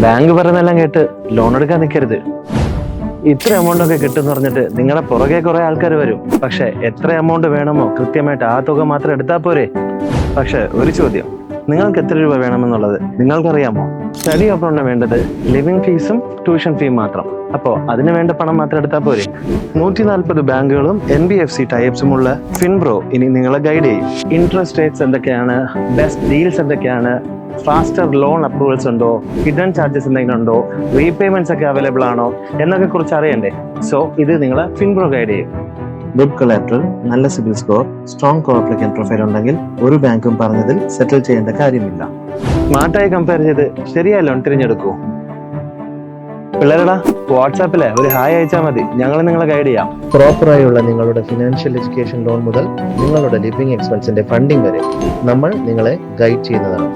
Bank പറയുന്നതെല്ലാം കേട്ട് loan എടുക്കാൻ നിൽക്കരുത്. ഇത്ര എമൗണ്ട് ഒക്കെ കിട്ടുമെന്ന് പറഞ്ഞിട്ട് നിങ്ങളെ പുറകെ കുറെ ആൾക്കാർ വരും. പക്ഷെ എത്ര എമൗണ്ട് വേണമോ കൃത്യമായിട്ട് ആ തുക മാത്രം എടുത്താൽ പോരെ. പക്ഷെ ഒരു ചോദ്യം, നിങ്ങൾക്ക് എത്ര രൂപ വേണമെന്നുള്ളത് നിങ്ങൾക്കറിയാമോ? സ്റ്റഡി അക്കൗണ്ടിന് വേണ്ടത് ലിവിംഗ് ഫീസും ട്യൂഷൻ ഫീയും മാത്രം. അപ്പോൾ അതിന് വേണ്ട പണം മാത്രം എടുത്താൽ പോരെ. 140 ബാങ്കുകളും NBFC ടൈപ്സും ഉള്ള ഫിൻബ്രോ ഇനി നിങ്ങളെ ഗൈഡ് ചെയ്യും. ഇൻട്രസ്റ്റ് റേറ്റ്സ് എന്തൊക്കെയാണ്, ബെസ്റ്റ് ഡീൽസ് എന്തൊക്കെയാണ്, ഫാസ്റ്റർ ലോൺ അപ്രൂവൽസ് ഉണ്ടോ, ഹിഡൻ ചാർജസ് എന്തെങ്കിലും ഉണ്ടോ, റീപേയ്മെന്റ്സ് ഒക്കെ അവൈലബിൾ ആണോ എന്നൊക്കെ കുറിച്ച് അറിയണ്ടേ. സോ ഇത് നിങ്ങളെ ഫിൻബ്രോ ഗൈഡ് ചെയ്യും. ഗുഡ് കൊളാറ്ററൽ, നല്ല സിബിൽ സ്കോർ, സ്ട്രോങ് കോ അപ്ലിക്കൻ പ്രൊഫൈൽ ഉണ്ടെങ്കിൽ ഒരു ബാങ്കും പറഞ്ഞതിൽ സെറ്റിൽ ചെയ്യേണ്ട കാര്യമില്ല. സ്മാർട്ടായി കമ്പയർ ചെയ്ത് ശരിയായ ലോൺ തിരഞ്ഞെടുക്കൂ. പിള്ളേരടാ, വാട്സാപ്പിലെ ഒരു ഹായ് അയച്ചാൽ മതി, ഞങ്ങൾ നിങ്ങളെ ഗൈഡ് ചെയ്യാം. പ്രോപ്പറായുള്ള നിങ്ങളുടെ ഫിനാൻഷ്യൽ എഡ്യൂക്കേഷൻ ലോൺ മുതൽ നിങ്ങളുടെ ലിവിംഗ് എക്സ്പെൻസിന്റെ ഫണ്ടിംഗ് വരെ നമ്മൾ നിങ്ങളെ ഗൈഡ് ചെയ്യുന്നതാണ്.